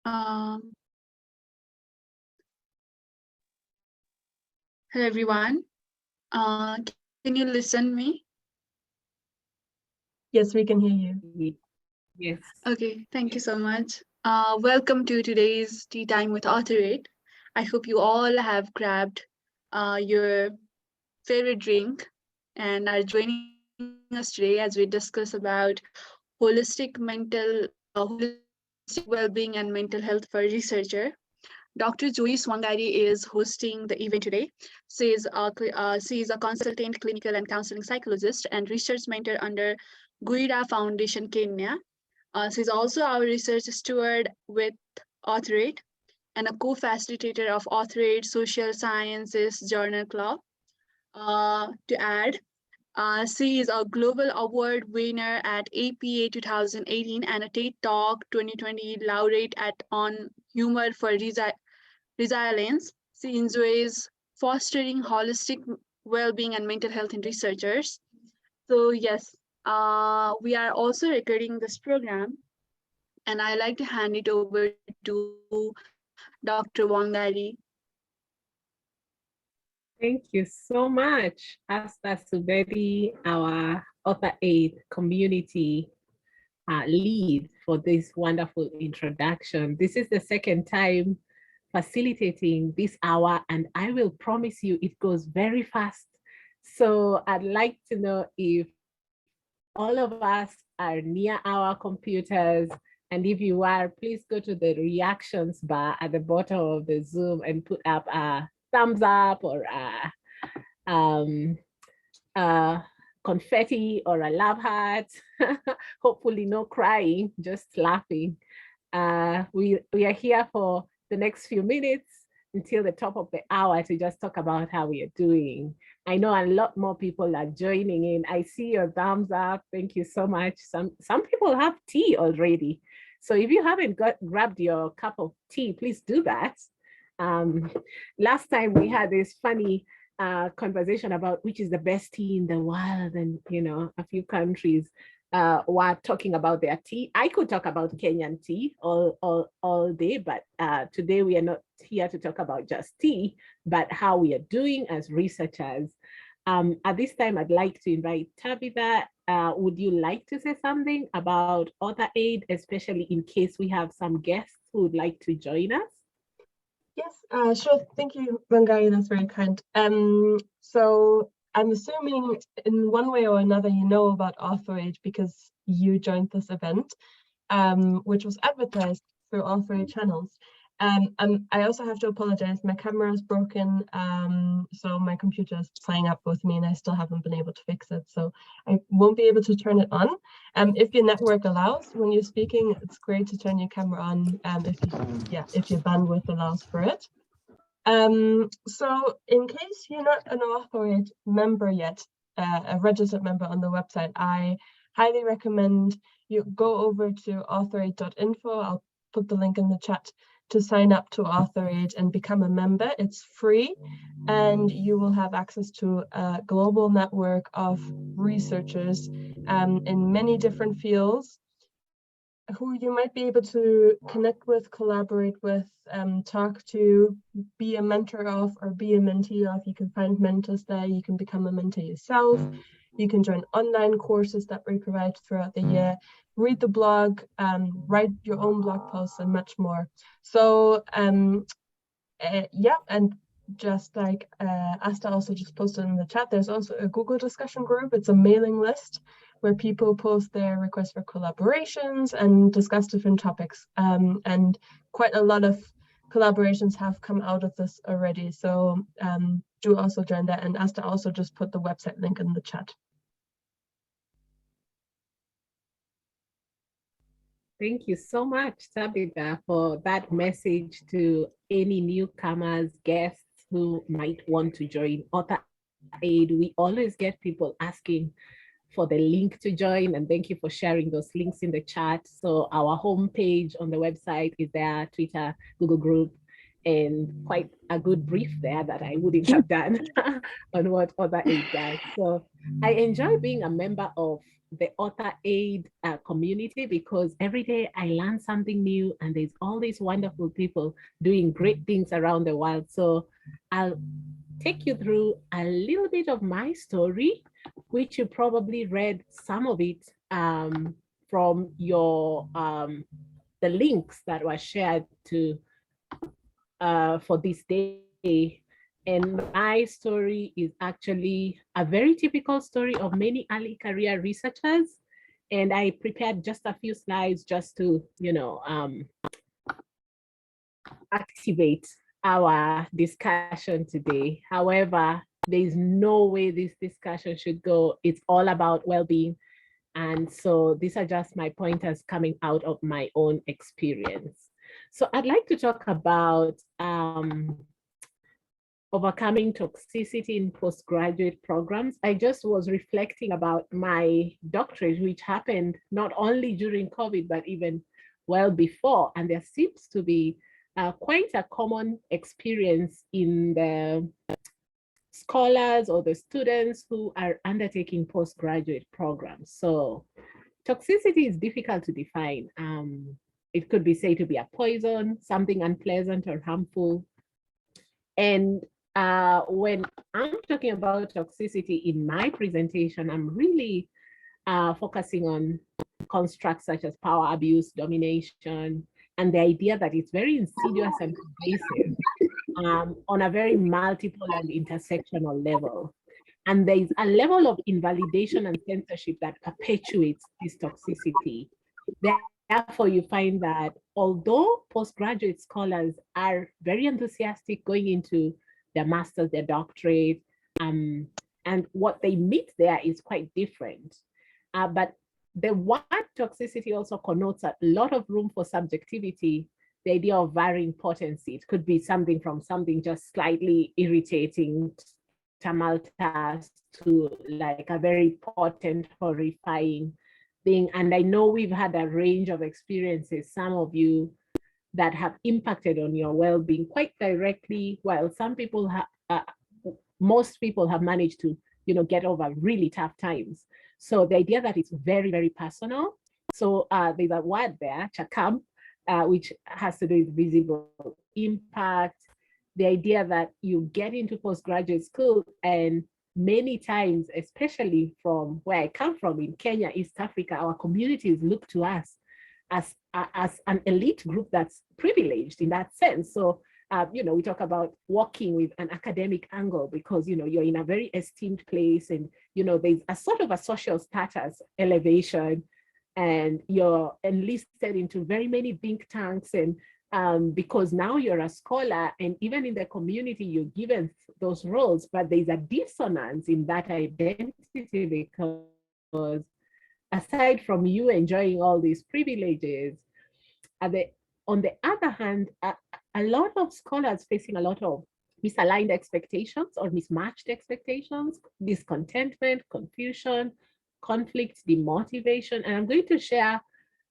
Um, Hello everyone. Can you listen me? Yes, we can hear you. Yes. Okay, thank you so much. Welcome to today's Tea Time with AuthorAID. I hope you all have grabbed your favorite drink and are joining us today as we discuss about holistic holistic well-being and mental health for researcher. Dr. Joy Swangari is hosting the event today. She is a consultant, clinical and counseling psychologist and research mentor under Guida Foundation, Kenya. She's also our research steward with AuthorAID and a co-facilitator of AuthorAID Social Sciences Journal Club. To add, she is a global award winner at APA 2018 and a TED Talk 2020 laureate on humor for resilience. She enjoys fostering holistic well-being and mental health in researchers. So yes, we are also recording this program, and I like to hand it over to Dr. Wangari. Thank you so much, Asta Subedi, our AuthorAID community lead, for this wonderful introduction. This is the second time facilitating this hour, and I will promise you it goes very fast. So I'd like to know if all of us are near our computers. And if you are, please go to the reactions bar at the bottom of the Zoom and put up a thumbs up or a confetti or a love heart. Hopefully no crying, just laughing. We are here for the next few minutes until the top of the hour to just talk about how we are doing. I know a lot more people are joining in. I see your thumbs up. Thank you so much. Some people have tea already. So if you haven't grabbed your cup of tea, please do that. Last time we had this funny conversation about which is the best tea in the world, and a few countries were talking about their tea. I could talk about Kenyan tea all day, but today we are not here to talk about just tea, but how we are doing as researchers. At this time, I'd like to invite Tabitha. Would you like to say something about AuthorAID, especially in case we have some guests who would like to join us? Yes, sure. Thank you, Wangari. That's very kind. So I'm assuming in one way or another you know about AuthorAID because you joined this event, which was advertised through AuthorAID channels. I also have to apologize. My camera is broken, so my computer is playing up with me, and I still haven't been able to fix it. So I won't be able to turn it on. If your network allows, when you're speaking, it's great to turn your camera on. If your bandwidth allows for it. So in case you're not an AuthorAID member yet, a registered member on the website, I highly recommend you go over to AuthorAID.info. I'll put the link in the chat to sign up to AuthorAID and become a member. It's free, and you will have access to a global network of researchers in many different fields who you might be able to connect with, collaborate with, talk to, be a mentor of, or be a mentee of. You can find mentors there. You can become a mentor yourself. You can join online courses that we provide throughout the year, read the blog, write your own blog posts, and much more. So yeah, and just like Asta also just posted in the chat, there's also a Google discussion group. It's a mailing list where people post their requests for collaborations and discuss different topics. And quite a lot of collaborations have come out of this already. So do also join that. And Asta also just put the website link in the chat. Thank you so much, Tabitha, for that message to any newcomers, guests who might want to join AuthorAID. We always get people asking for the link to join, and thank you for sharing those links in the chat. So our homepage on the website is there, Twitter, Google group, and quite a good brief there that I wouldn't have done on what AuthorAID does. So I enjoy being a member of the AuthorAID community because every day I learn something new and there's all these wonderful people doing great things around the world. So I'll take you through a little bit of my story, which you probably read some of it from your the links that were shared to for this day. And my story is actually a very typical story of many early career researchers. And I prepared just a few slides just to, activate our discussion today. However, there is no way this discussion should go. It's all about well-being. And so these are just my pointers coming out of my own experience. So I'd like to talk about overcoming toxicity in postgraduate programs. I just was reflecting about my doctorate, which happened not only during COVID, but even well before. And there seems to be quite a common experience in the scholars or the students who are undertaking postgraduate programs. So toxicity is difficult to define. It could be said to be a poison, something unpleasant or harmful. And when I'm talking about toxicity in my presentation, I'm really focusing on constructs such as power abuse, domination, and the idea that it's very insidious and pervasive on a very multiple and intersectional level. And there is a level of invalidation and censorship that perpetuates this toxicity. Therefore, you find that although postgraduate scholars are very enthusiastic going into their master's, their doctorate, and what they meet there is quite different. But the word toxicity also connotes a lot of room for subjectivity, the idea of varying potency. It could be something from something just slightly irritating, tumultuous, to like a very potent, horrifying thing. And I know we've had a range of experiences, some of you that have impacted on your well-being quite directly, while some people have, most people have managed to, get over really tough times. So the idea that it's very, very personal. So there's a word there, chakam, which has to do with visible impact. The idea that you get into postgraduate school and many times, especially from where I come from in Kenya, East Africa, our communities look to us as an elite group that's privileged in that sense. So, we talk about working with an academic angle because, you're in a very esteemed place and, there's a sort of a social status elevation and you're enlisted into very many think tanks and because now you're a scholar and even in the community, you're given those roles, but there's a dissonance in that identity because aside from you enjoying all these privileges, on the other hand, a lot of scholars facing a lot of misaligned expectations or mismatched expectations, discontentment, confusion, conflict, demotivation. And I'm going to share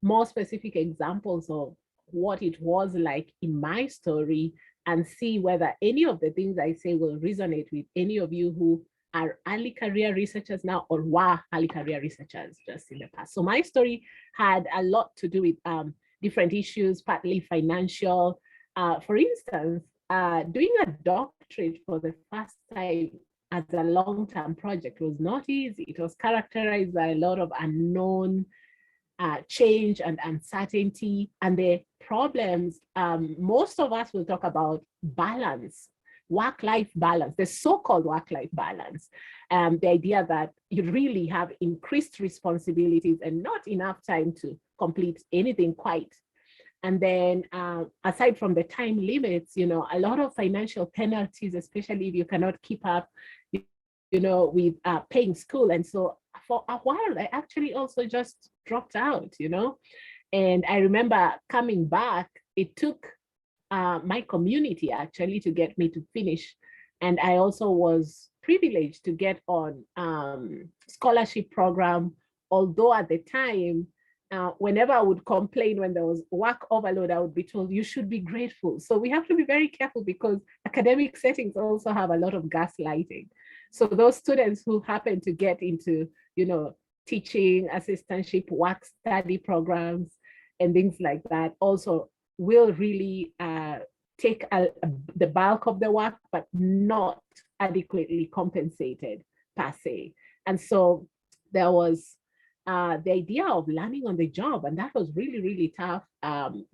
more specific examples of what it was like in my story and see whether any of the things I say will resonate with any of you who are early career researchers now or were early career researchers just in the past. So my story had a lot to do with different issues, partly financial. For instance, doing a doctorate for the first time as a long-term project was not easy. It was characterized by a lot of unknown change and uncertainty and the problems. Most of us will talk about balance, work-life balance, the so-called work-life balance. The idea that you really have increased responsibilities and not enough time to complete anything quite. And then aside from the time limits, a lot of financial penalties, especially if you cannot keep up, with paying school. And so for a while, I actually also just dropped out, and I remember coming back, it took my community actually to get me to finish. And I also was privileged to get on scholarship program, although at the time, whenever I would complain when there was work overload, I would be told, you should be grateful. So we have to be very careful because academic settings also have a lot of gaslighting. So those students who happen to get into, teaching, assistantship, work study programs, and things like that also will really take the bulk of the work, but not adequately compensated per se. And so there was the idea of learning on the job, and that was really, really tough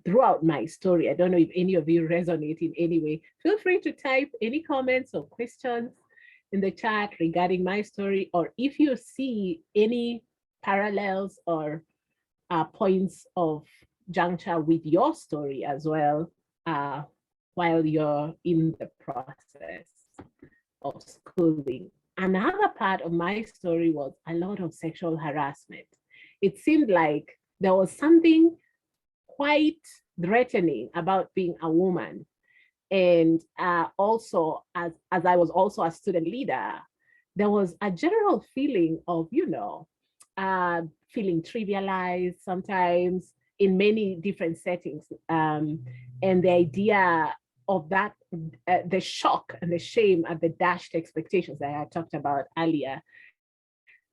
throughout my story. I don't know if any of you resonate in any way. Feel free to type any comments or questions in the chat regarding my story, or if you see any parallels or points of juncture with your story as well while you're in the process of schooling. Another part of my story was a lot of sexual harassment. It seemed like there was something quite threatening about being a woman. And also, as I was also a student leader, there was a general feeling of, feeling trivialized sometimes in many different settings. And the idea of that, the shock and the shame at the dashed expectations that I talked about earlier.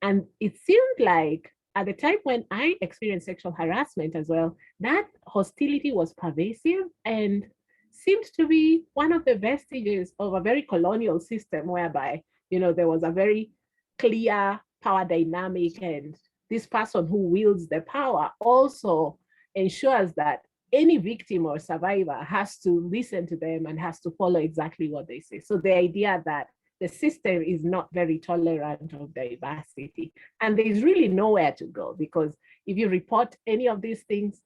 And it seemed like at the time when I experienced sexual harassment as well, that hostility was pervasive and seemed to be one of the vestiges of a very colonial system whereby, there was a very clear power dynamic, and this person who wields the power also ensures that any victim or survivor has to listen to them and has to follow exactly what they say. So the idea that the system is not very tolerant of diversity, and there's really nowhere to go, because if you report any of these things,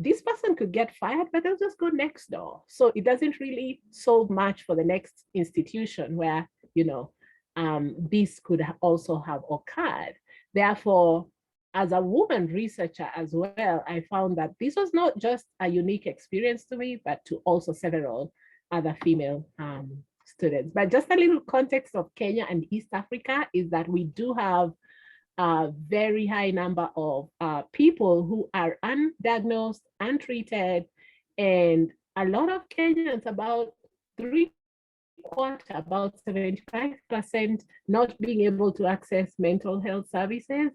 this person could get fired, but they'll just go next door. So it doesn't really solve much for the next institution where, this could also have occurred. Therefore, as a woman researcher as well, I found that this was not just a unique experience to me, but to also several other female students. But just a little context of Kenya and East Africa is that we do have a very high number of people who are undiagnosed, untreated, and a lot of Kenyans, about 3/4, about 75%, not being able to access mental health services.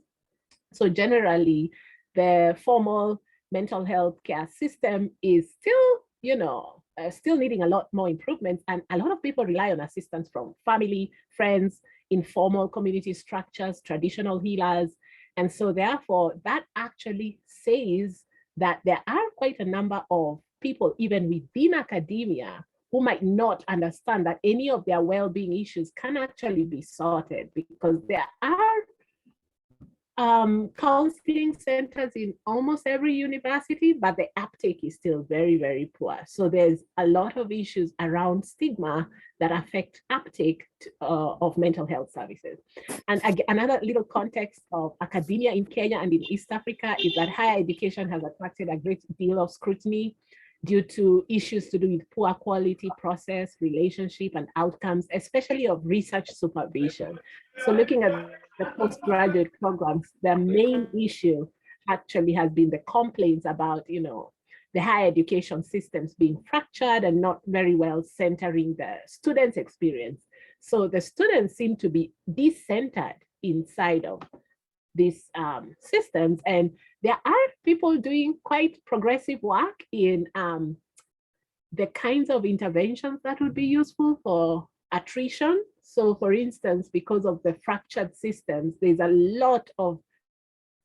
So generally, the formal mental health care system is still, still needing a lot more improvements. And a lot of people rely on assistance from family, friends, informal community structures, traditional healers. And so therefore, that actually says that there are quite a number of people, even within academia, who might not understand that any of their well-being issues can actually be sorted, because there are counseling centers in almost every university, but the uptake is still very, very poor. So there's a lot of issues around stigma that affect uptake of mental health services. And another little context of academia in Kenya and in East Africa is that higher education has attracted a great deal of scrutiny due to issues to do with poor quality process, relationship, and outcomes, especially of research supervision. So looking at the postgraduate programs, the main issue actually has been the complaints about, the higher education systems being fractured and not very well centering the students' experience. So the students seem to be decentered inside of these systems. And there are people doing quite progressive work in the kinds of interventions that would be useful for attrition. So for instance, because of the fractured systems, there's a lot of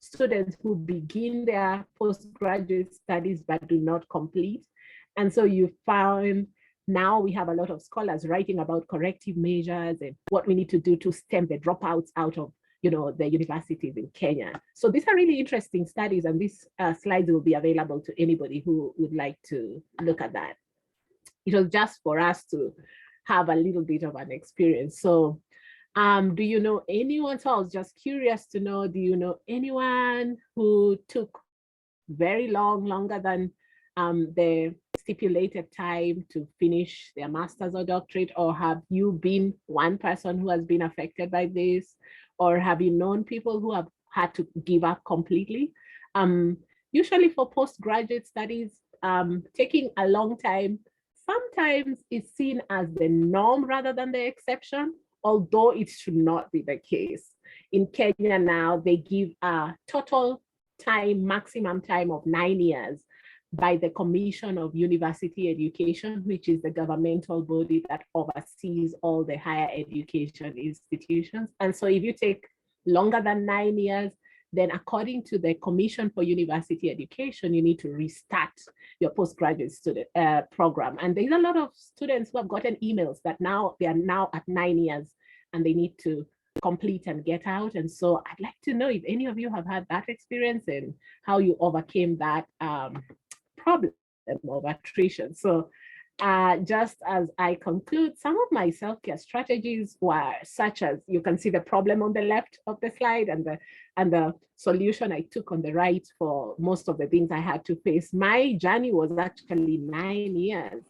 students who begin their postgraduate studies but do not complete. And so you found now we have a lot of scholars writing about corrective measures and what we need to do to stem the dropouts out of the universities in Kenya. So these are really interesting studies, and these slides will be available to anybody who would like to look at that. It was just for us to have a little bit of an experience. So do you know anyone? So I was just curious to know, do you know anyone who took very longer than the stipulated time to finish their master's or doctorate? Or have you been one person who has been affected by this? Or have you known people who have had to give up completely? usually for postgraduate studies, taking a long time sometimes is seen as the norm rather than the exception, although it should not be the case. In Kenya now, they give a total time, maximum time of 9 years by the Commission of University Education, which is the governmental body that oversees all the higher education institutions. And so if you take longer than 9 years, then according to the Commission for University Education, you need to restart your postgraduate student program. And there's a lot of students who have gotten emails that now they are now at 9 years and they need to complete and get out. And so I'd like to know if any of you have had that experience and how you overcame that problem of attrition. So just as I conclude, some of my self-care strategies were such as, you can see the problem on the left of the slide and the solution I took on the right for most of the things I had to face. My journey was actually 9 years.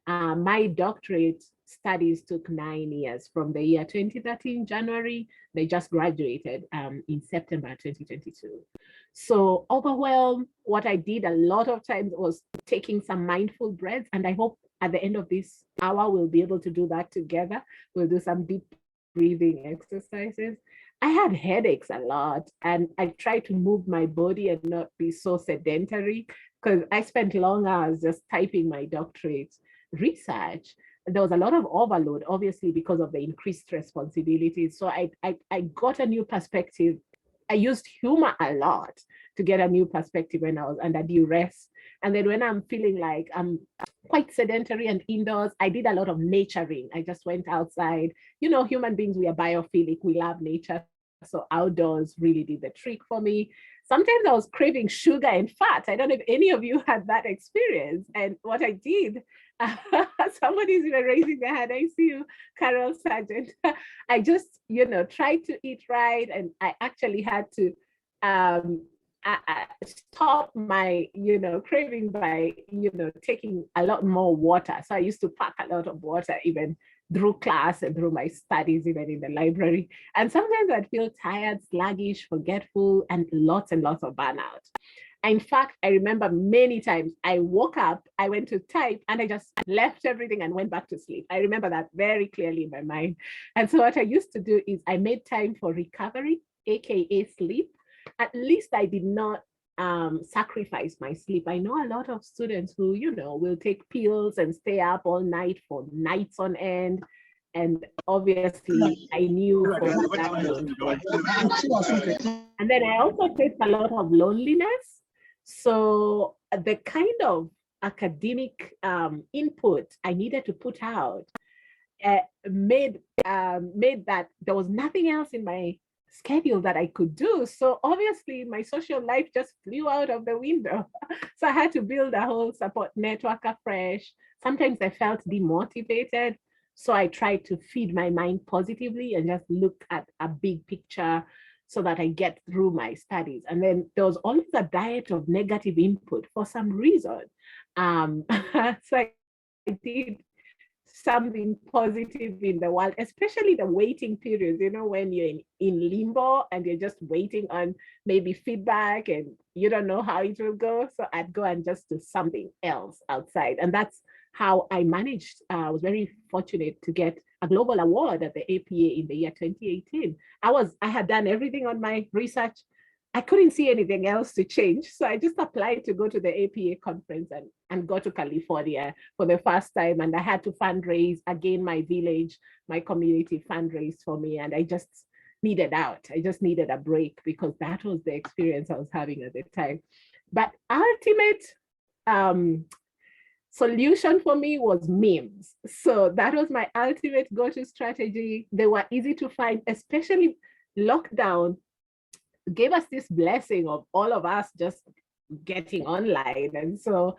My doctorate studies took 9 years from the year 2013, January. They just graduated in September 2022. So overwhelmed, what I did a lot of times was taking some mindful breaths, and I hope at the end of this hour, we'll be able to do that together. We'll do some deep breathing exercises. I had headaches a lot, and I tried to move my body and not be so sedentary, because I spent long hours just typing my doctorate research. There was a lot of overload, obviously, because of the increased responsibilities. So I got a new perspective. I used humor a lot to get a new perspective when I was under duress. And then when I'm feeling like I'm quite sedentary and indoors, I did a lot of naturing. I just went outside. You know, human beings, we are biophilic. We love nature. So outdoors really did the trick for me. Sometimes I was craving sugar and fat. I don't know if any of you had that experience. And what I did, somebody's even raising their hand. I see you, Carol Sargent. I just, tried to eat right. And I actually had to stop my, craving by, taking a lot more water. So I used to pack a lot of water even through class and through my studies, even in the library. And sometimes I'd feel tired, sluggish, forgetful, and lots of burnout. In fact, I remember many times I woke up, I went to type, and I just left everything and went back to sleep. I remember that very clearly in my mind. And so what I used to do is I made time for recovery, AKA sleep. At least I did not sacrifice my sleep. I know a lot of students who, will take pills and stay up all night for nights on end. And obviously I knew for that. And then I also faced a lot of loneliness. So the kind of academic input I needed to put out made that there was nothing else in my schedule that I could do. So obviously my social life just flew out of the window. So I had to build a whole support network afresh. Sometimes I felt demotivated. So I tried to feed my mind positively and just look at a big picture so that I get through my studies. And then there was always a diet of negative input for some reason. So I did something positive in the world, especially the waiting periods, when you're in limbo and you're just waiting on maybe feedback and you don't know how it will go. So I'd go and just do something else outside. And that's how I managed. I was very fortunate to get a global award at the APA in the year 2018. I had done everything on my research. I couldn't see anything else to change. So I just applied to go to the APA conference and go to California for the first time. And I had to fundraise. Again, my village, my community fundraised for me. And I just needed out. I just needed a break because that was the experience I was having at the time. But ultimate solution for me was memes. So that was my ultimate go-to strategy. They were easy to find, especially lockdown gave us this blessing of all of us just getting online. And so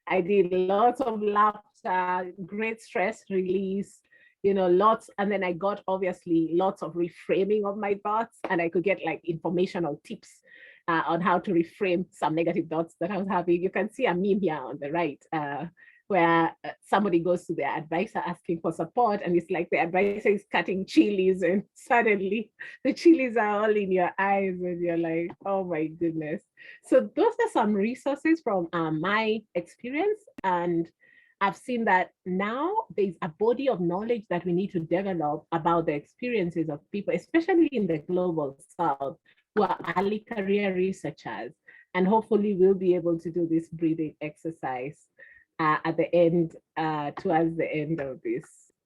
I did lots of laughter, great stress release, lots. And then I got obviously lots of reframing of my thoughts, and I could get like informational tips on how to reframe some negative thoughts that I was having. You can see a meme here on the right where somebody goes to their advisor asking for support, and it's like the advisor is cutting chilies, and suddenly the chilies are all in your eyes, and you're like, oh my goodness. So those are some resources from my experience, and I've seen that now there's a body of knowledge that we need to develop about the experiences of people, especially in the global south, who are early career researchers. And hopefully we'll be able to do this breathing exercise at the end, towards the end of this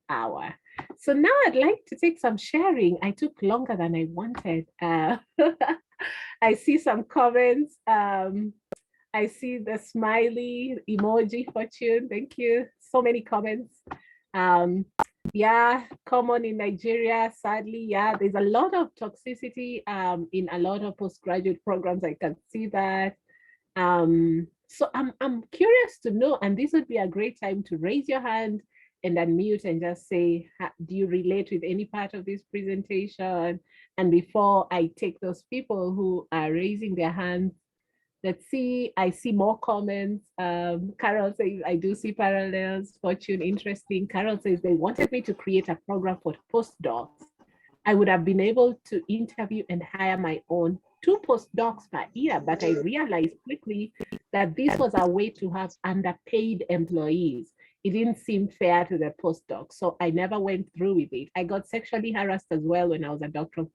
hour. So now I'd like to take some sharing. I took longer than I wanted. I see some comments. I see the smiley emoji, Fortune. Thank you. So many comments. Yeah, common in Nigeria, sadly. Yeah, there's a lot of toxicity in a lot of postgraduate programs. I can see that. So I'm curious to know, and this would be a great time to raise your hand and unmute and just say, do you relate with any part of this presentation? And before I take those people who are raising their hands, let's see, I see more comments. Carol says, I do see parallels. Fortune, interesting. Carol says, they wanted me to create a program for postdocs. I would have been able to interview and hire my own 2 postdocs per year, but I realized quickly that this was a way to have underpaid employees. It didn't seem fair to the postdocs, so I never went through with it. I got sexually harassed as well when I was a doctoral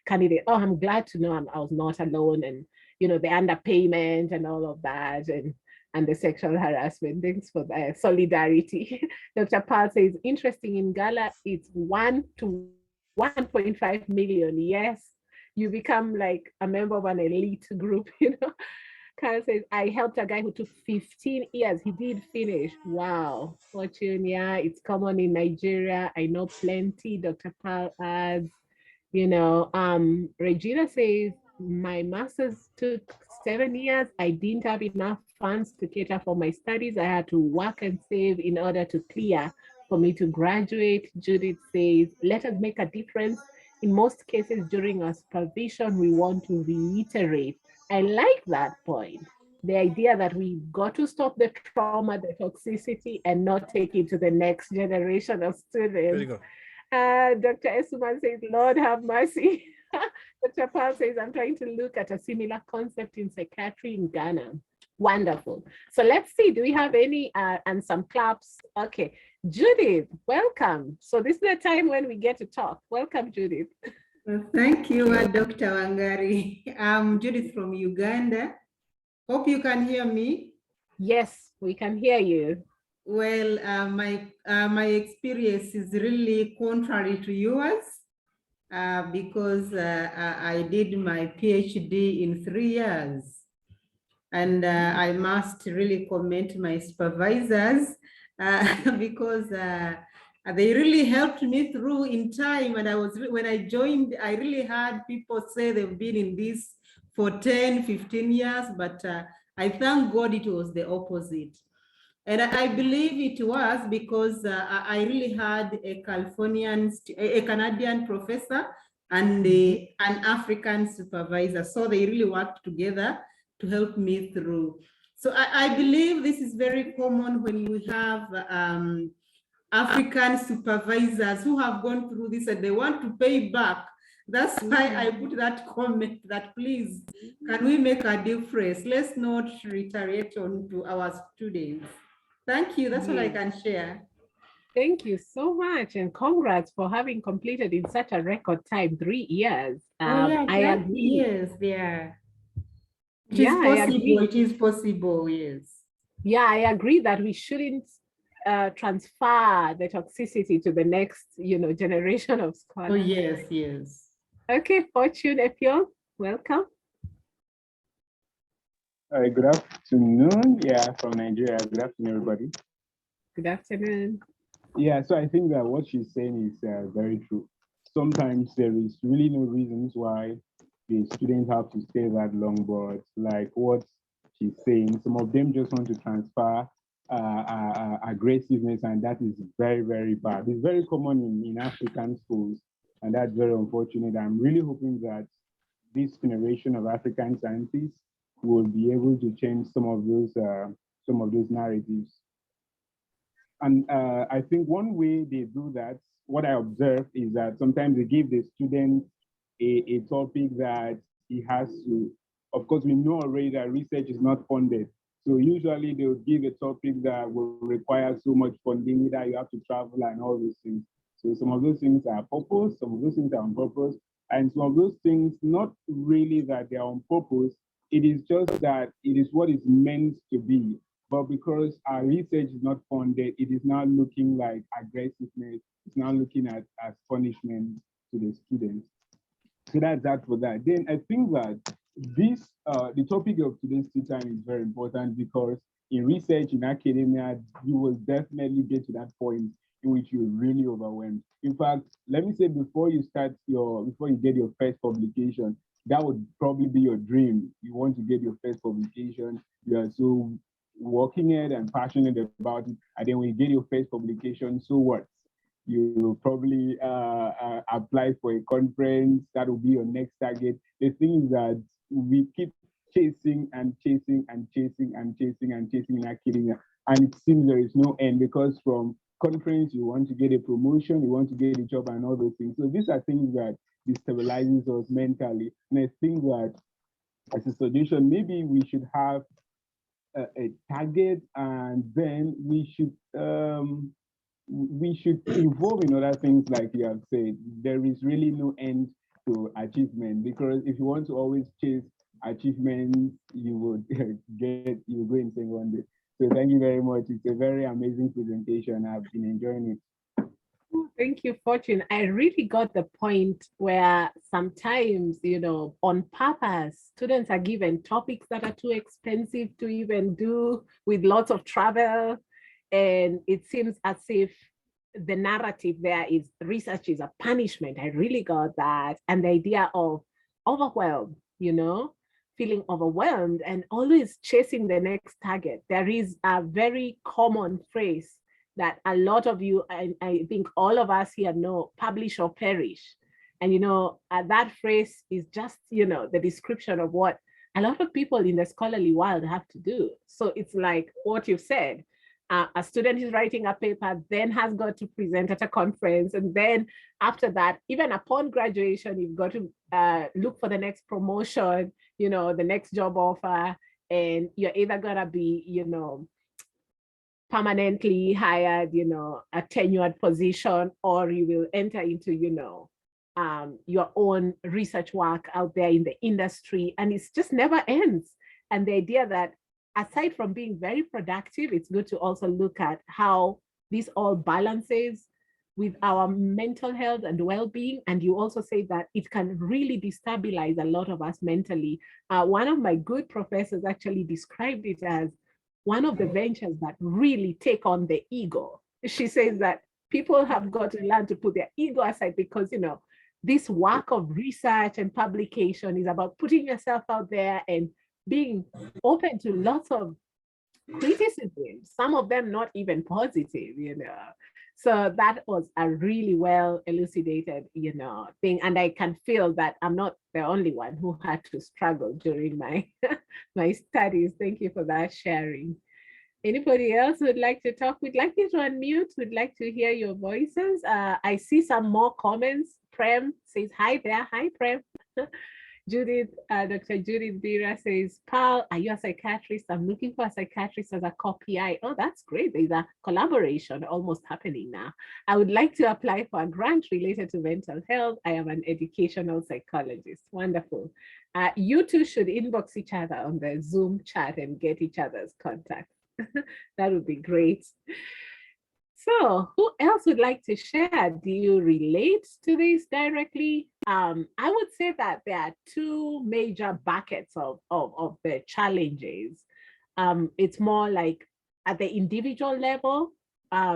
candidate. Oh, I'm glad to know I was not alone, and you know, the underpayment and all of that, and the sexual harassment. Thanks for the solidarity. Dr. Paul says, interesting, in Ghana, it's 1 to 1.5 million. Yes, you become like a member of an elite group, you know. Karen says, I helped a guy who took 15 years. He did finish. Wow. Fortune, yeah, it's common in Nigeria. I know plenty. Dr. Paul adds, you know, Regina says, my master's took 7 years. I didn't have enough funds to cater for my studies. I had to work and save in order to clear for me to graduate. Judith says, let us make a difference. In most cases during our supervision, we want to reiterate. I like that point. The idea that we got to stop the trauma, the toxicity, and not take it to the next generation of students. There you go. Dr. Esuman says, Lord have mercy. Dr. Paul says, I'm trying to look at a similar concept in psychiatry in Ghana. Wonderful. So let's see, do we have any, and some claps? Okay, Judith, welcome. So this is the time when we get to talk. Welcome, Judith. Well, thank you, Dr. Wangari. I'm Judith from Uganda. Hope you can hear me. Yes, we can hear you. Well, my experience is really contrary to yours because I did my PhD in 3 years. And I must really commend my supervisors because they really helped me through in time. And when I joined, I really had people say they've been in this for 10, 15 years, but I thank God it was the opposite. And I believe it was because I really had a Canadian professor and an African supervisor. So they really worked together to help me through. So I believe this is very common when you have African supervisors who have gone through this and they want to pay back. That's why I put that comment that please, can we make a difference? Let's not retaliate on to our students. Thank you. That's all I can share. Thank you so much, and congrats for having completed in such a record time, 3 years. Yeah, I agree. Yes, yeah. It Yeah, is possible. It is possible, yes. Yeah, I agree that we shouldn't transfer the toxicity to the next, generation of scholars. Oh, yes, yes. Okay, Fortune Epion, welcome. Good afternoon. Yeah, from Nigeria. Good afternoon, everybody. Good afternoon. Yeah, so I think that what she's saying is very true. Sometimes there is really no reasons why the students have to stay that long, but like what she's saying, some of them just want to transfer aggressiveness, and that is very, very bad. It's very common in African schools, and that's very unfortunate. I'm really hoping that this generation of African scientists will be able to change some of those narratives. And I think one way they do that, what I observed is that sometimes they give the student a topic that he has to, of course, we know already that research is not funded. So usually they'll give a topic that will require so much funding, either you have to travel and all those things. So some of those things are purpose, some of those things are on purpose, and some of those things, not really that they're on purpose, it is just that it is what it's meant to be. But because our research is not funded, it is now looking like aggressiveness, it's now looking at as punishment to the students. So that's that for that. Then I think that this, the topic of today's tea time is very important because in research, in academia, you will definitely get to that point in which you're really overwhelmed. In fact, let me say before you get your first publication, that would probably be your dream. You want to get your first publication. You are so working it and passionate about it. And then when you get your first publication, so what? You probably apply for a conference. That will be your next target. The thing is that we keep chasing and chasing and chasing and chasing and chasing in academia, and it seems there is no end because from conference you want to get a promotion, you want to get a job, and all those things. So these are things that destabilizes us mentally, and I think that as a solution, maybe we should have a target, and then we should involve in other things like you have said. There is really no end to achievement because if you want to always chase achievements, you would you go insane one day. So thank you very much. It's a very amazing presentation. I've been enjoying it. Thank you, Fortune. I really got the point where sometimes, on purpose, students are given topics that are too expensive to even do with lots of travel. And it seems as if the narrative there is research is a punishment. I really got that. And the idea of overwhelm, feeling overwhelmed and always chasing the next target. There is a very common phrase that a lot of you, I think all of us here know, publish or perish. And, that phrase is just, the description of what a lot of people in the scholarly world have to do. So it's like what you've said. A student is writing a paper, then has got to present at a conference. And then after that, even upon graduation, you've got to look for the next promotion, the next job offer. And you're either gonna be, permanently hired, a tenured position, or you will enter into, your own research work out there in the industry. And it's just never ends. And the idea that aside from being very productive, it's good to also look at how this all balances with our mental health and well-being. And you also say that it can really destabilize a lot of us mentally. One of my good professors actually described it as one of the ventures that really take on the ego. She says that people have got to learn to put their ego aside because, this work of research and publication is about putting yourself out there and being open to lots of criticism, some of them not even positive, So that was a really well elucidated, thing. And I can feel that I'm not the only one who had to struggle during my, my studies. Thank you for that sharing. Anybody else who would like to talk? We'd like you to unmute. We'd like to hear your voices. I see some more comments. Prem says, hi there. Hi, Prem. Judith, Dr. Judith Bira says, Paul, are you a psychiatrist? I'm looking for a psychiatrist as a co-PI. Oh, that's great. There's a collaboration almost happening now. I would like to apply for a grant related to mental health. I am an educational psychologist. Wonderful. You two should inbox each other on the Zoom chat and get each other's contacts. That would be great. So who else would like to share? Do you relate to this directly? I would say that there are two major buckets of the challenges. It's more like at the individual level,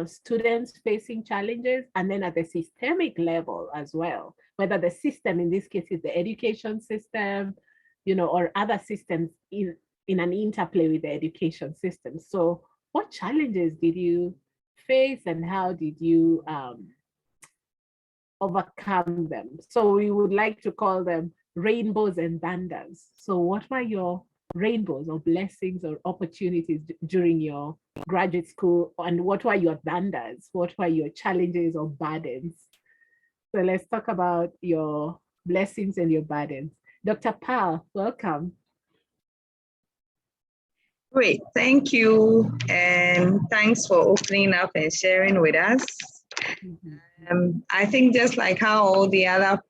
students facing challenges, and then at the systemic level as well, whether the system in this case is the education system, or other systems in an interplay with the education system. So what challenges did you face and how did you overcome them? So we would like to call them rainbows and thunders. So what were your rainbows or blessings or opportunities during your graduate school, and what were your thunders? What were your challenges or burdens? So let's talk about your blessings and your burdens. Dr. Pal, welcome. Great, thank you. And thanks for opening up and sharing with us. I think just like how all the other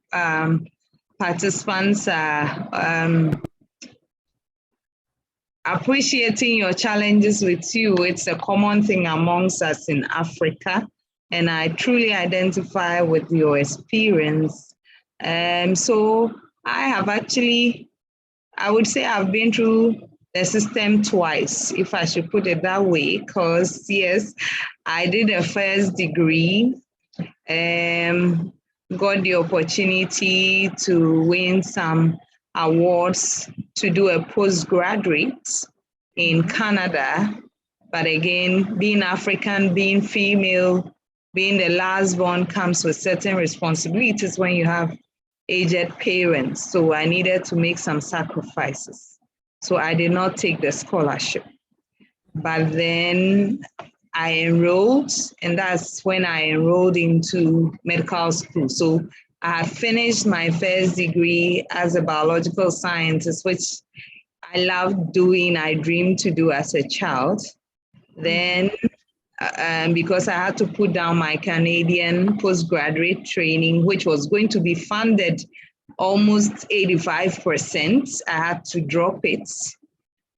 participants are appreciating your challenges with you, it's a common thing amongst us in Africa. And I truly identify with your experience. So I have actually, I would say I've been through the system twice, if I should put it that way, because yes, I did a first degree, got the opportunity to win some awards to do a postgraduate in Canada. But again, being African, being female, being the last born comes with certain responsibilities when you have aged parents. So I needed to make some sacrifices. So I did not take the scholarship. But then I enrolled, and that's when I enrolled into medical school. So I had finished my first degree as a biological scientist, which I loved doing, I dreamed to do as a child. Then, because I had to put down my Canadian postgraduate training, which was going to be funded almost 85%, I had to drop it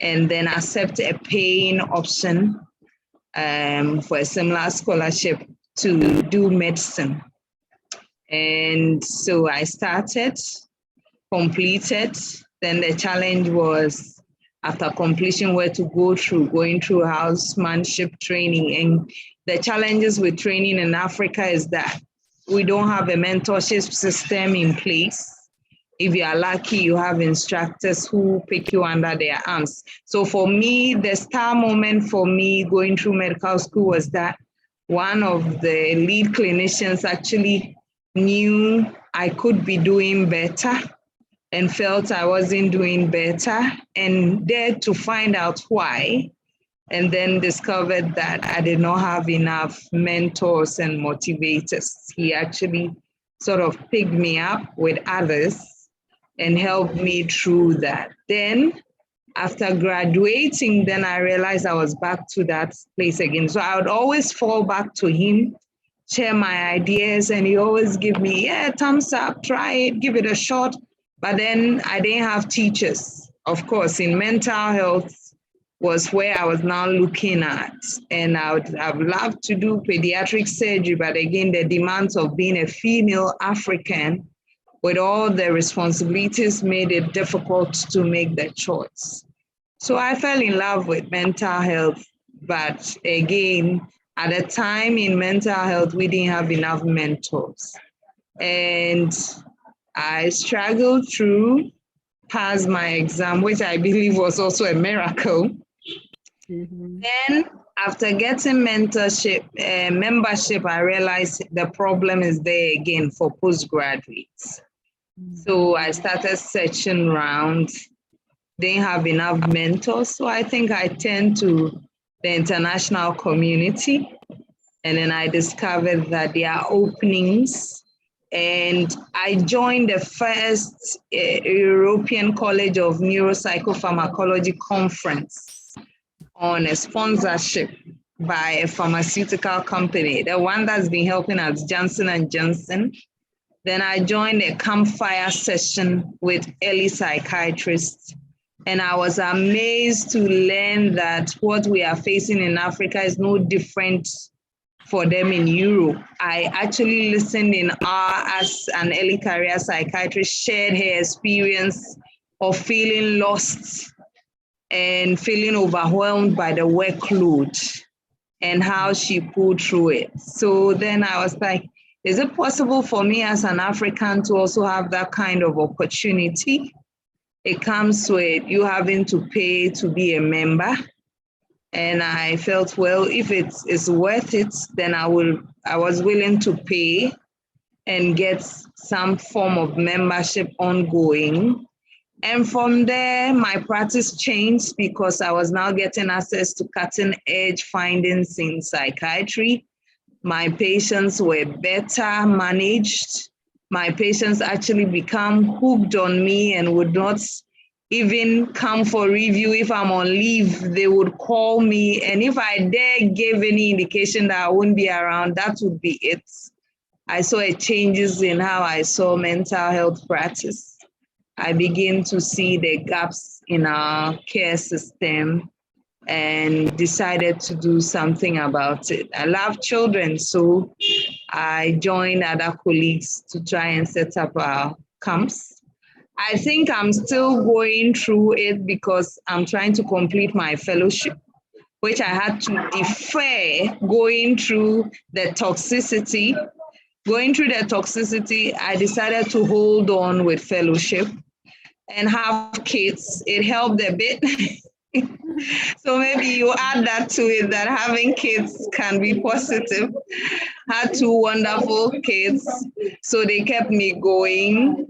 and then accept a paying option for a similar scholarship to do medicine. And so I started, completed, then the challenge was after completion where to going through housemanship training. And the challenges with training in Africa is that we don't have a mentorship system in place. If you are lucky, you have instructors who pick you under their arms. So for me, the star moment for me going through medical school was that one of the lead clinicians actually knew I could be doing better and felt I wasn't doing better and dared to find out why, and then discovered that I did not have enough mentors and motivators. He actually sort of picked me up with others and helped me through that. Then after graduating, then I realized I was back to that place again. So I would always fall back to him, share my ideas, and he always give me, yeah, thumbs up, try it, give it a shot. But then I didn't have teachers. Of course, in mental health was where I was now looking at. And I would have loved to do pediatric surgery, but again, the demands of being a female African with all the responsibilities made it difficult to make the choice. So I fell in love with mental health, but again, at the time in mental health, we didn't have enough mentors. And I struggled through, passed my exam, which I believe was also a miracle. Then after getting membership, I realized the problem is there again for postgraduates. So I started searching around, didn't have enough mentors. So I think I turned to the international community. And then I discovered that there are openings. And I joined the first European College of Neuropsychopharmacology conference on a sponsorship by a pharmaceutical company, the one that's been helping us, Johnson & Johnson. Then I joined a campfire session with early psychiatrists. And I was amazed to learn that what we are facing in Africa is no different for them in Europe. I actually listened in as an early career psychiatrist shared her experience of feeling lost and feeling overwhelmed by the workload and how she pulled through it. So then I was like, is it possible for me as an African to also have that kind of opportunity? It comes with you having to pay to be a member. And I felt, well, if it's worth it, then I was willing to pay and get some form of membership ongoing. And from there, my practice changed because I was now getting access to cutting edge findings in psychiatry. My patients were better managed. My patients actually become hooked on me and would not even come for review. If I'm on leave, they would call me. And if I dare give any indication that I wouldn't be around, that would be it. I saw a changes in how I saw mental health practice. I begin to see the gaps in our care system and decided to do something about it. I love children, so I joined other colleagues to try and set up our camps. I think I'm still going through it because I'm trying to complete my fellowship, which I had to defer going through the toxicity. Going through the toxicity, I decided to hold on with fellowship and have kids. It helped a bit. So maybe you add that to it, that having kids can be positive. Had two wonderful kids, so they kept me going.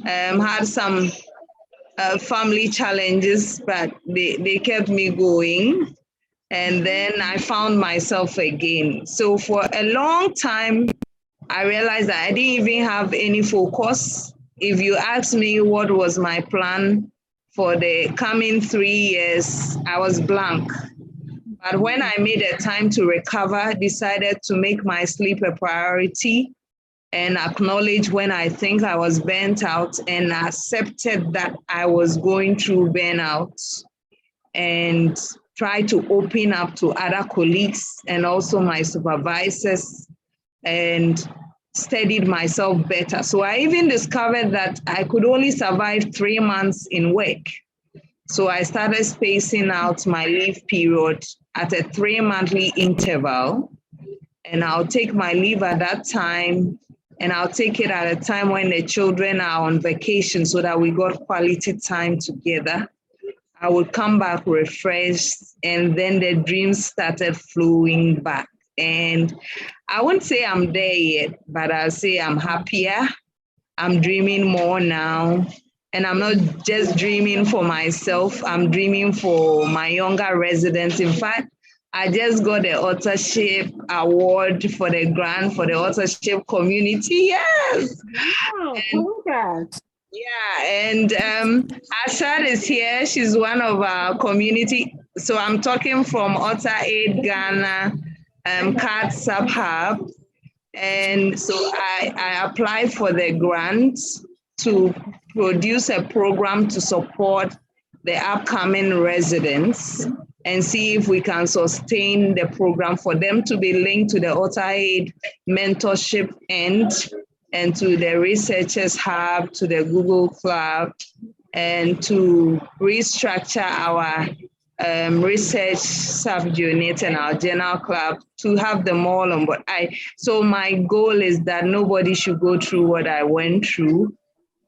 Had some family challenges, but they kept me going. And then I found myself again. So for a long time, I realized that I didn't even have any focus. If you ask me what was my plan for the coming 3 years, I was blank. But when I made a time to recover, decided to make my sleep a priority and acknowledge when I think I was burnt out and accepted that I was going through burnout and try to open up to other colleagues and also my supervisors and studied myself better. So I even discovered that I could only survive 3 months in work. So I started spacing out my leave period at a 3-monthly interval. And I'll take my leave at that time, and I'll take it at a time when the children are on vacation so that we got quality time together. I would come back refreshed, and then the dreams started flowing back. And I wouldn't say I'm there yet, but I'll say I'm happier. I'm dreaming more now. And I'm not just dreaming for myself, I'm dreaming for my younger residents. In fact, I just got the authorship award for the grant for the authorship community. Yes. Wow, congrats. Yeah, and Ashad is here. She's one of our community. So I'm talking from AuthorAID Ghana, CAT Sub-Hub. And so I applied for the grant to produce a program to support the upcoming residents and see if we can sustain the program for them to be linked to the AuthorAID mentorship end and to the researchers hub, to the Google Cloud, and to restructure our research subunit and our journal club to have them all on board. So my goal is that nobody should go through what I went through.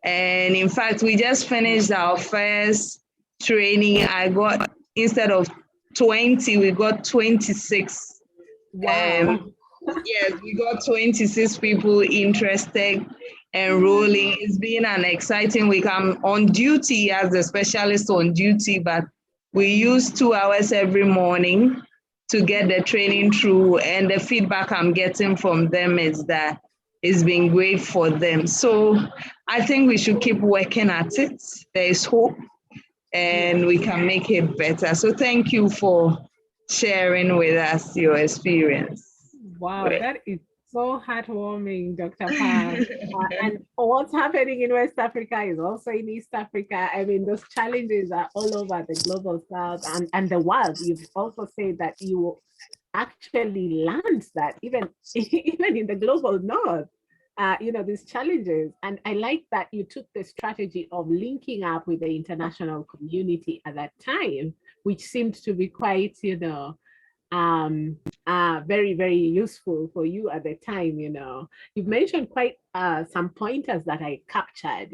And in fact, we just finished our first training. I got, instead of 20, we got 26. Wow. Yes, we got 26 people interested, enrolling. It's been an exciting week. I'm on duty as a specialist on duty, but we use 2 hours every morning to get the training through, and the feedback I'm getting from them is that it's been great for them. So I think we should keep working at it. There is hope and we can make it better. So thank you for sharing with us your experience. Wow, that is so heartwarming, Dr. Pam. And what's happening in West Africa is also in East Africa. I mean, those challenges are all over the global south and the world. You've also said that you actually learned that even in the global north, these challenges. And I like that you took the strategy of linking up with the international community at that time, which seemed to be quite, very, very useful for you at the time. You've mentioned quite some pointers that I captured,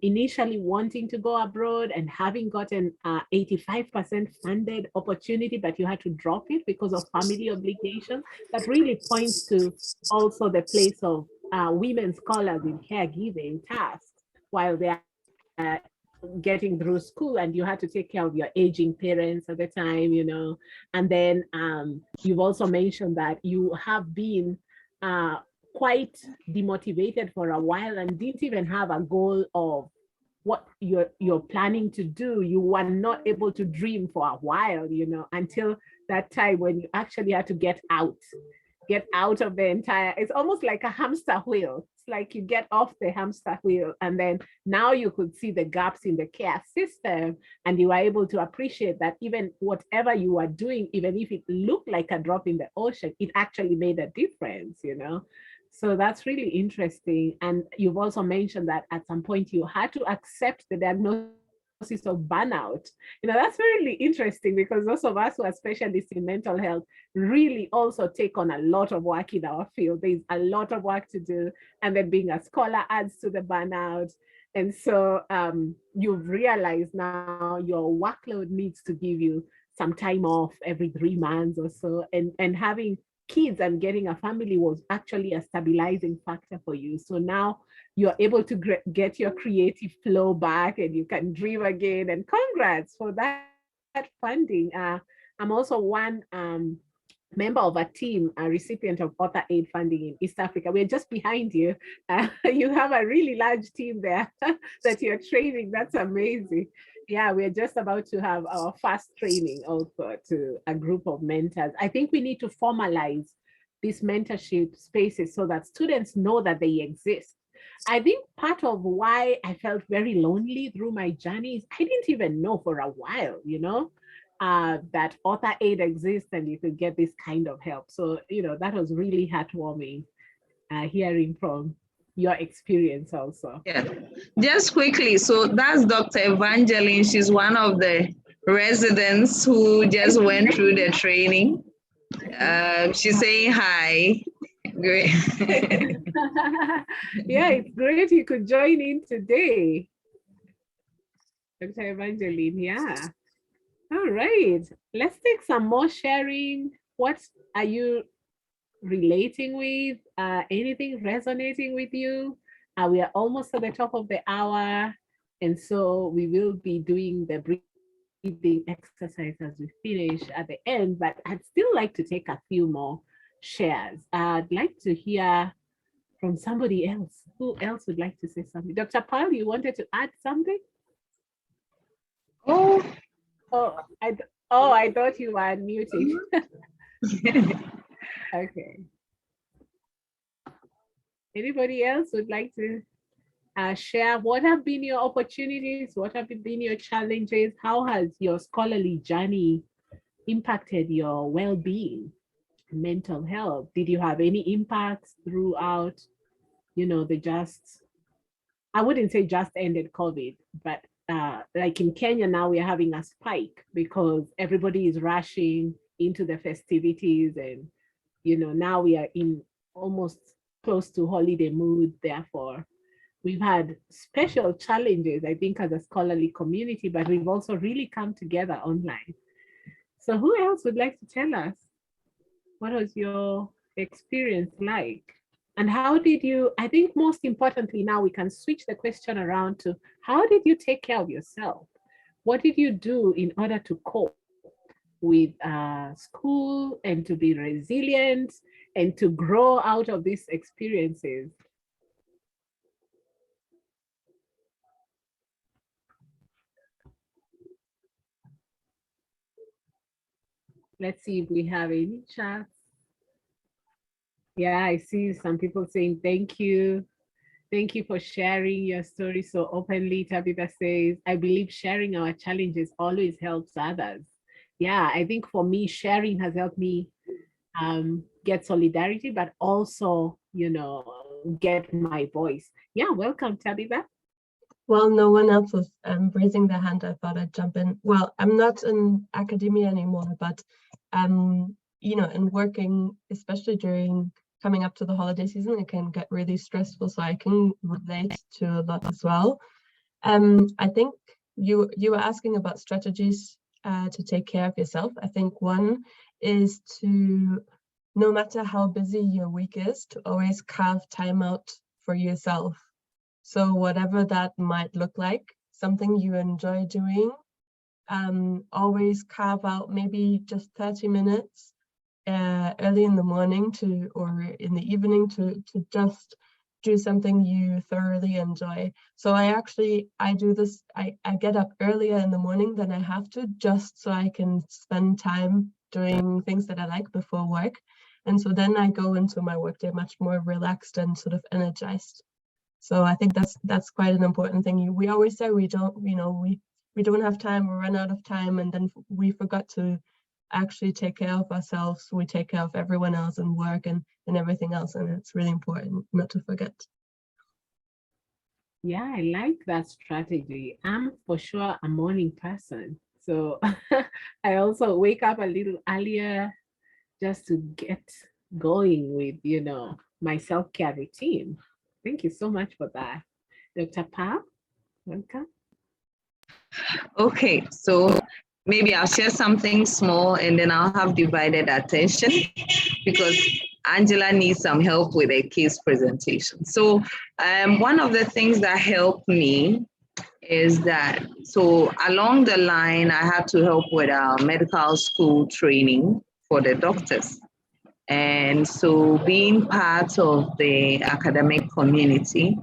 initially wanting to go abroad and having gotten 85% funded opportunity, but you had to drop it because of family obligations. That really points to also the place of women scholars in caregiving tasks while they are getting through school, and you had to take care of your aging parents at the time, you know. And then you've also mentioned that you have been quite demotivated for a while and didn't even have a goal of what you're planning to do. You were not able to dream for a while, you know, until that time when you actually had to get out of the entire, it's almost like a hamster wheel. It's like you get off the hamster wheel, and then now you could see the gaps in the care system, and you are able to appreciate that even whatever you are doing, even if it looked like a drop in the ocean, it actually made a difference, you know. So that's really interesting. And you've also mentioned that at some point you had to accept the diagnosis of burnout. You know, that's really interesting, because those of us who are specialists in mental health really also take on a lot of work in our field. There's a lot of work to do. And then being a scholar adds to the burnout. And so you've realized now your workload needs to give you some time off every 3 months or so. And having kids and getting a family was actually a stabilizing factor for you. So now you're able to get your creative flow back, and you can dream again. And congrats for that funding. I'm also one member of a team, a recipient of AuthorAID funding in East Africa. We're just behind you. You have a really large team there that you're training. That's amazing. Yeah, we're just about to have our first training also to a group of mentors. I think we need to formalize these mentorship spaces so that students know that they exist. I think part of why I felt very lonely through my journey is I didn't even know for a while, you know, that AuthorAID exists and you could get this kind of help. So, you know, that was really heartwarming hearing from your experience also. Yeah, just quickly. So that's Dr. Evangeline. She's one of the residents who just went through the training. She's saying hi. Great. Yeah, it's great you could join in today. Dr. Evangeline, yeah. All right, let's take some more sharing. What are you relating with? Anything resonating with you? We are almost at the top of the hour, and so we will be doing the breathing exercise as we finish at the end, but I'd still like to take a few more shares. I'd like to hear from somebody else. Who else would like to say something? Dr. Paul, you wanted to add something? Oh, I thought you were unmuted. Okay. Anybody else would like to share? What have been your opportunities? What have been your challenges? How has your scholarly journey impacted your well-being, mental health? Did you have any impacts throughout, you know, I wouldn't say just ended COVID, but like in Kenya now, we're having a spike because everybody is rushing into the festivities, and you know, now we are in almost close to holiday mood. Therefore, we've had special challenges, I think, as a scholarly community, but we've also really come together online. So who else would like to tell us, what was your experience like? And how did you, I think most importantly, now we can switch the question around to how did you take care of yourself? What did you do in order to cope with school and to be resilient and to grow out of these experiences? Let's see if we have any chats. Yeah, I see some people saying thank you. Thank you for sharing your story so openly. Tabitha says, I believe sharing our challenges always helps others. Yeah, I think for me, sharing has helped me get solidarity, but also, you know, get my voice. Yeah, welcome, Tabitha. Well, no one else was raising their hand. I thought I'd jump in. Well, I'm not in academia anymore, but you know, in working, especially during coming up to the holiday season, it can get really stressful. So I can relate to a lot as well. I think you were asking about strategies to take care of yourself. I think one is to, no matter how busy your week is, to always carve time out for yourself. So whatever that might look like, something you enjoy doing. Always carve out maybe just 30 minutes early in the morning or in the evening to just do something you thoroughly enjoy. So I do this, I get up earlier in the morning than I have to, just so I can spend time doing things that I like before work. And so then I go into my workday much more relaxed and sort of energized. So I think that's quite an important thing. We always say we don't have time, we run out of time, and then we forgot to actually take care of ourselves. We take care of everyone else and work and everything else. And it's really important not to forget. Yeah, I like that strategy. I'm for sure a morning person. So I also wake up a little earlier just to get going with, my self-care routine. Thank you so much for that. Dr. Pam, welcome. Okay, so maybe I'll share something small and then I'll have divided attention because Angela needs some help with a case presentation. So one of the things that helped me is that, so along the line, I had to help with our medical school training for the doctors. And so being part of the academic community,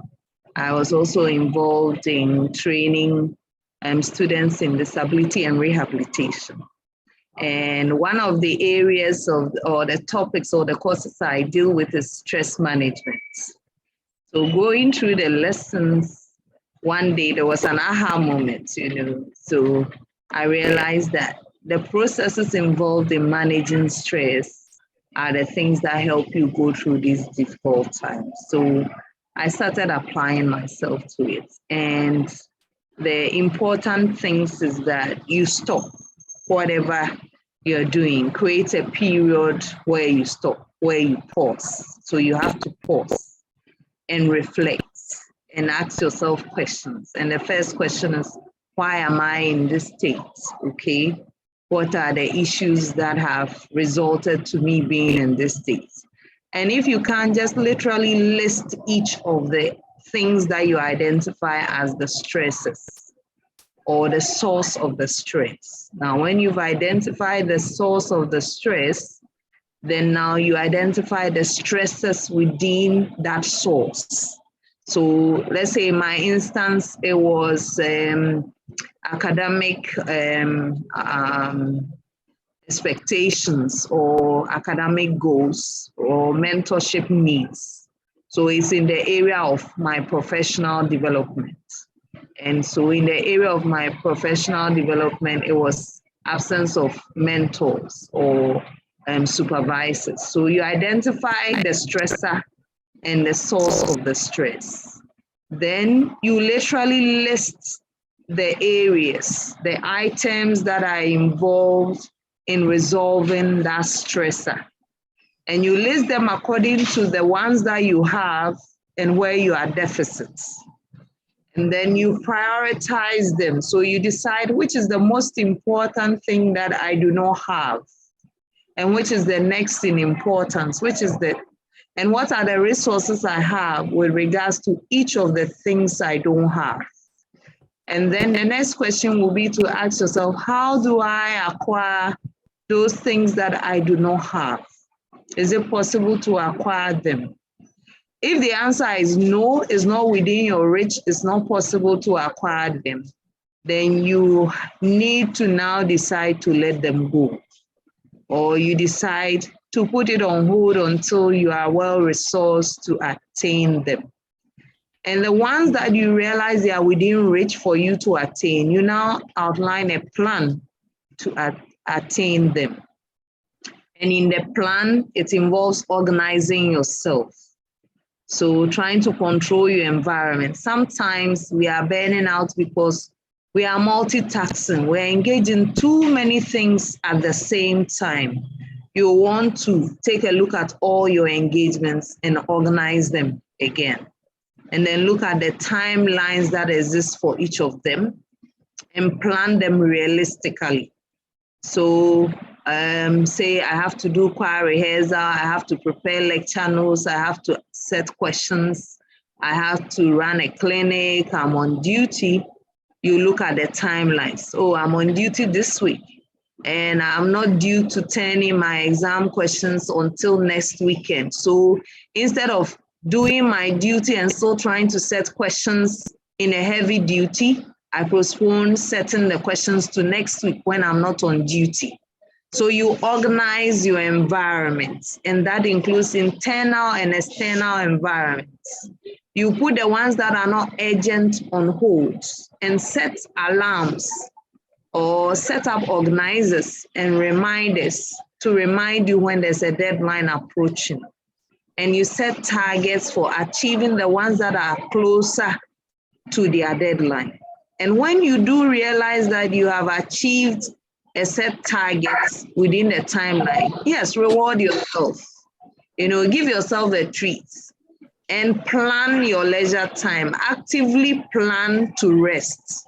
I was also involved in training students in disability and rehabilitation. And one of the areas or the topics or the courses I deal with is stress management. So going through the lessons, one day there was an aha moment, so I realized that the processes involved in managing stress are the things that help you go through these difficult times. So I started applying myself to it. And the important things is that you stop whatever you're doing, create a period where you stop, where you pause. So you have to pause and reflect and ask yourself questions. And the first question is, why am I in this state? Okay. What are the issues that have resulted to me being in this state? And if you can just literally list each of the things that you identify as the stresses or the source of the stress. Now, when you've identified the source of the stress, then now you identify the stresses within that source. So let's say in my instance, it was academic expectations or academic goals or mentorship needs. So it's in the area of my professional development. And so in the area of my professional development, it was absence of mentors or supervisors. So you identify the stressor and the source of the stress. Then you literally list the areas, the items that are involved in resolving that stressor. And you list them according to the ones that you have and where you are deficits. And then you prioritize them. So you decide which is the most important thing that I do not have, and which is the next in importance, and what are the resources I have with regards to each of the things I don't have. And then the next question will be to ask yourself, how do I acquire those things that I do not have? Is it possible to acquire them? If the answer is no, it's not within your reach, it's not possible to acquire them, then you need to now decide to let them go. Or you decide to put it on hold until you are well-resourced to attain them. And the ones that you realize they are within reach for you to attain, you now outline a plan to attain them. And in the plan, it involves organizing yourself. So trying to control your environment. Sometimes we are burning out because we are multitasking. We're engaged in too many things at the same time. You want to take a look at all your engagements and organize them again. And then look at the timelines that exist for each of them and plan them realistically. So say I have to do choir rehearsal, I have to prepare lecture notes, I have to set questions, I have to run a clinic, I'm on duty. you look at the timelines. Oh, I'm on duty this week, and I'm not due to turn in my exam questions until next weekend. So instead of doing my duty and still trying to set questions in a heavy duty, I postpone setting the questions to next week when I'm not on duty. So you organize your environment, and that includes internal and external environments. You put the ones that are not urgent on hold and set alarms or set up organizers and reminders to remind you when there's a deadline approaching. And you set targets for achieving the ones that are closer to their deadline. And when you do realize that you have achieved a set target within the timeline, yes, reward yourself. Give yourself a treat and plan your leisure time. Actively plan to rest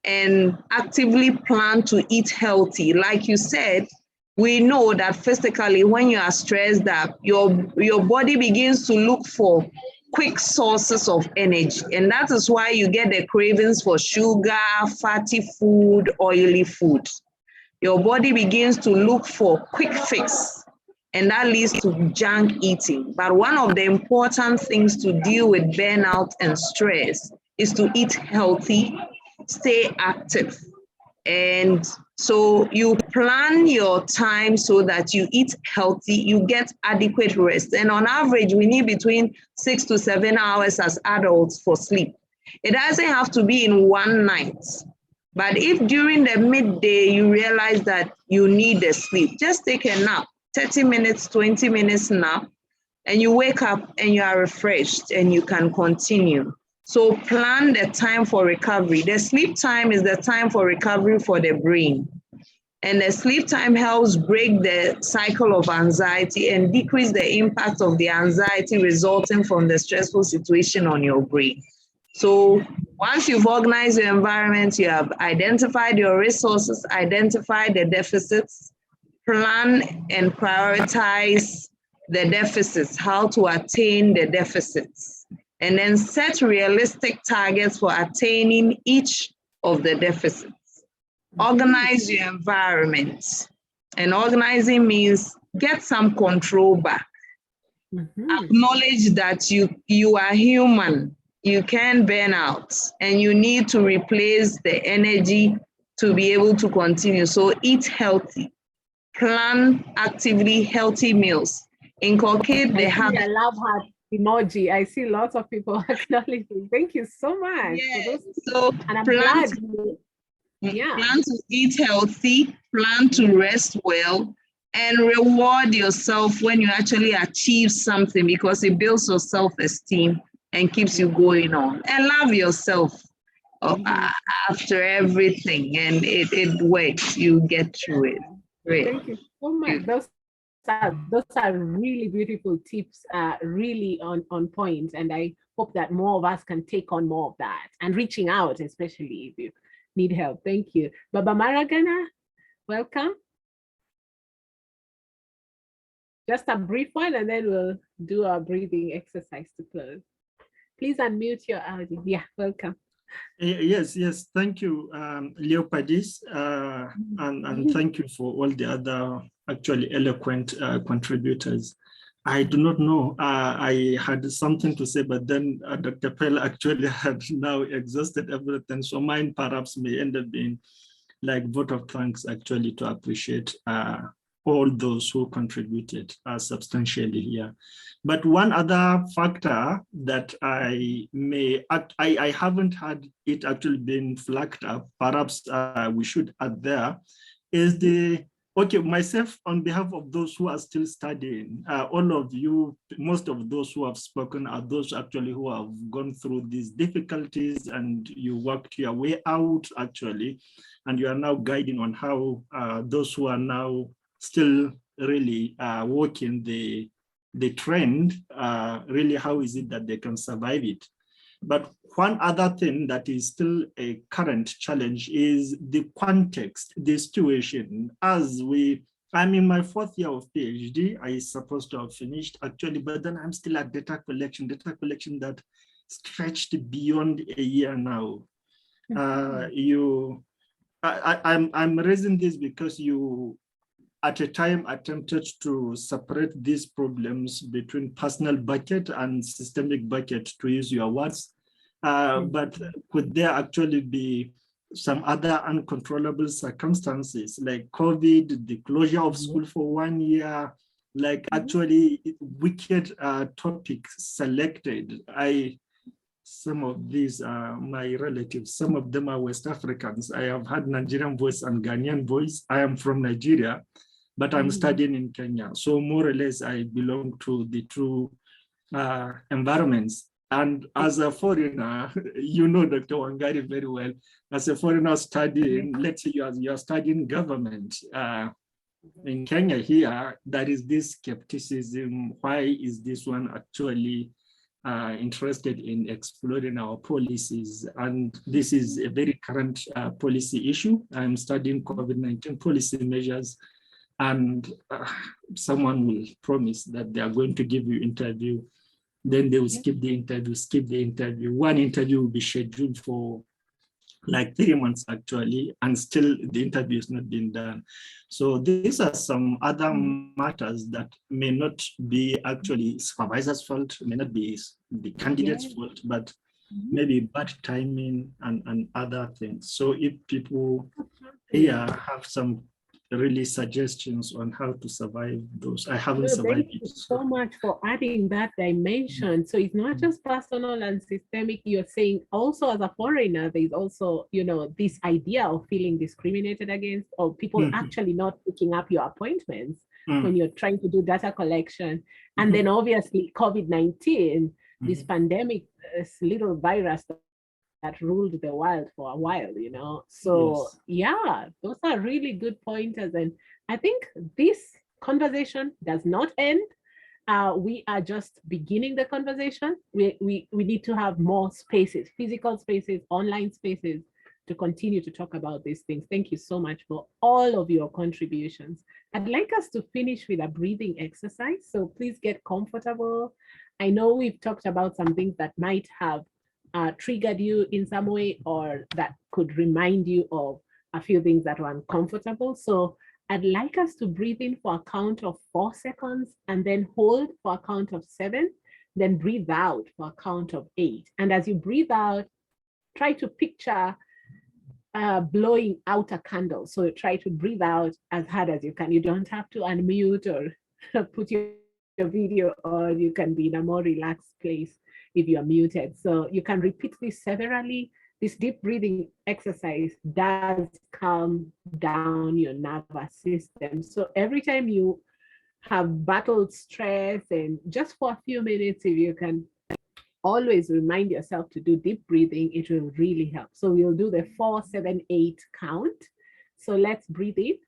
and actively plan to eat healthy. Like you said, we know that physically when you are stressed up, your body begins to look for quick sources of energy. And that is why you get the cravings for sugar, fatty food, oily food. Your body begins to look for quick fix, and that leads to junk eating. But one of the important things to deal with burnout and stress is to eat healthy, stay active. And so you plan your time so that you eat healthy, you get adequate rest. And on average, we need between 6 to 7 hours as adults for sleep. It doesn't have to be in one night. But if during the midday you realize that you need the sleep, just take a nap, 30 minutes, 20 minutes nap, and you wake up and you are refreshed and you can continue. So plan the time for recovery. The sleep time is the time for recovery for the brain. And the sleep time helps break the cycle of anxiety and decrease the impact of the anxiety resulting from the stressful situation on your brain. So once you've organized your environment, you have identified your resources, identified the deficits, plan and prioritize the deficits, how to attain the deficits, and then set realistic targets for attaining each of the deficits. Organize your environment. And organizing means get some control back. Acknowledge that you are human. You can burn out and you need to replace the energy to be able to continue. So eat healthy, plan actively healthy meals, inculcate the habit. I love heart emoji. I see lots of people acknowledging. Thank you so much. Yeah. So and I'm plan glad plan to eat healthy, plan to rest well, and reward yourself when you actually achieve something, because it builds your self-esteem and keeps you going on. And love yourself after everything, and it works. You get through it. Great. Thank you so much. Those are really beautiful tips, really on point. And I hope that more of us can take on more of that and reaching out, especially if you need help. Thank you. Baba Maragana, welcome. Just a brief one, and then we'll do our breathing exercise to close. Please unmute your audio. Yeah, welcome. Yes, thank you, Leopardis, and thank you for all the other actually eloquent contributors. I do not know, I had something to say, but then Dr. Pell actually had now exhausted everything, so mine perhaps may end up being like vote of thanks actually to appreciate all those who contributed substantially here. But one other factor that I haven't had it actually been flagged up, perhaps we should add there, is myself on behalf of those who are still studying, all of you, most of those who have spoken are those actually who have gone through these difficulties and you worked your way out actually, and you are now guiding on how those who are now still really walking the trend, really how is it that they can survive it. But one other thing that is still a current challenge is the context, the situation. I'm in my 4th year of PhD, I supposed to have finished actually, but then I'm still at data collection that stretched beyond a year now. I'm raising this because you at a time attempted to separate these problems between personal bucket and systemic bucket, to use your words. But could there actually be some other uncontrollable circumstances like COVID, the closure of school for 1 year, like actually wicked topics selected? Some of these are my relatives. Some of them are West Africans. I have had Nigerian voice and Ghanaian voice. I am from Nigeria, but I'm studying in Kenya. So more or less, I belong to the two environments. And as a foreigner, you know Dr. Wangari very well. As a foreigner studying, let's say you are studying government. In Kenya here, there is this skepticism. Why is this one actually interested in exploring our policies? And this is a very current policy issue. I'm studying COVID-19 policy measures, and someone will promise that they are going to give you interview, then they will skip the interview. One interview will be scheduled for like 3 months actually, and still the interview is not being done. So these are some other matters that may not be actually supervisor's fault, may not be the candidate's fault, but maybe bad timing and other things. So if people here have some really suggestions on how to survive those, I haven't survived thank you it. so much for adding that dimension. So it's not just personal and systemic. You're saying also as a foreigner, there's also, you know, this idea of feeling discriminated against, or people actually not picking up your appointments when you're trying to do data collection. And then obviously COVID-19, this pandemic, this little virus that ruled the world for a while, you know. So yeah, those are really good pointers. And I think this conversation does not end. We are just beginning the conversation. We need to have more spaces, physical spaces, online spaces, to continue to talk about these things. Thank you so much for all of your contributions. I'd like us to finish with a breathing exercise. So please get comfortable. I know we've talked about some things that might have triggered you in some way, or that could remind you of a few things that were uncomfortable. So I'd like us to breathe in for a count of 4 seconds, and then hold for a count of 7, then breathe out for a count of 8. And as you breathe out, try to picture blowing out a candle. So try to breathe out as hard as you can. You don't have to unmute or put your video on. You can be in a more relaxed place if you are muted. So you can repeat this severally. This deep breathing exercise does calm down your nervous system. So every time you have battled stress, and just for a few minutes, if you can always remind yourself to do deep breathing, it will really help. So we'll do the 4, 7, 8 count. So let's breathe in,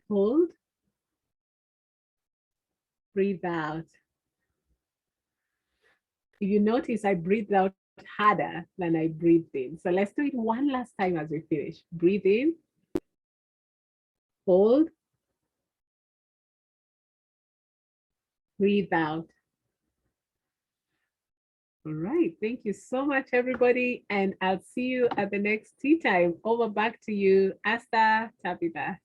hold, breathe out. If you notice, I breathed out harder than I breathed in. So let's do it one last time as we finish. Breathe in, hold, breathe out. All right, thank you so much, everybody. And I'll see you at the next tea time. Over back to you, Asta, Tabitha.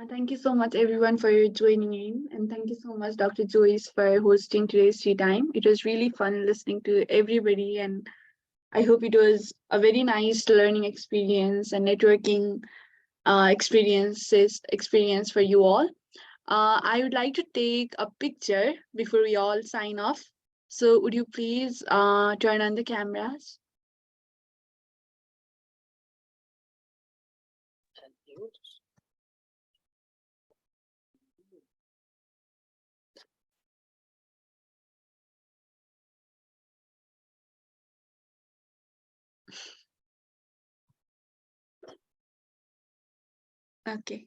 Thank you so much, everyone, for joining in. And thank you so much, Dr. Joyce, for hosting today's tea time. It was really fun listening to everybody. And I hope it was a very nice learning experience and networking experience for you all. I would like to take a picture before we all sign off. So would you please turn on the cameras? Okay.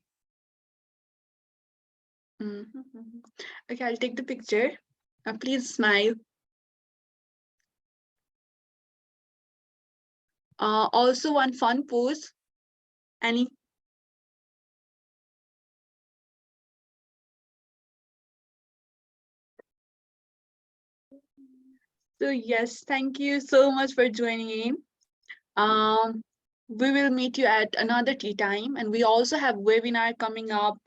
Okay, I'll take the picture. Please smile. Also one fun pose. Annie? So yes, thank you so much for joining in. We will meet you at another tea time, and we also have webinar coming up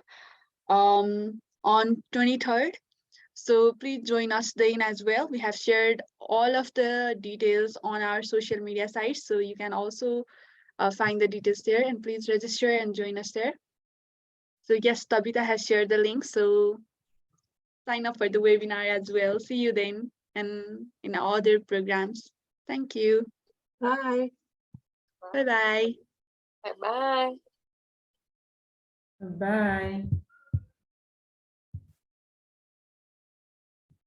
on 23rd. So please join us then as well. We have shared all of the details on our social media sites, so you can also find the details there, and please register and join us there. So yes, Tabitha has shared the link, so sign up for the webinar as well. See you then and in other programs. Thank you. Bye. Bye-bye. Bye-bye. Bye.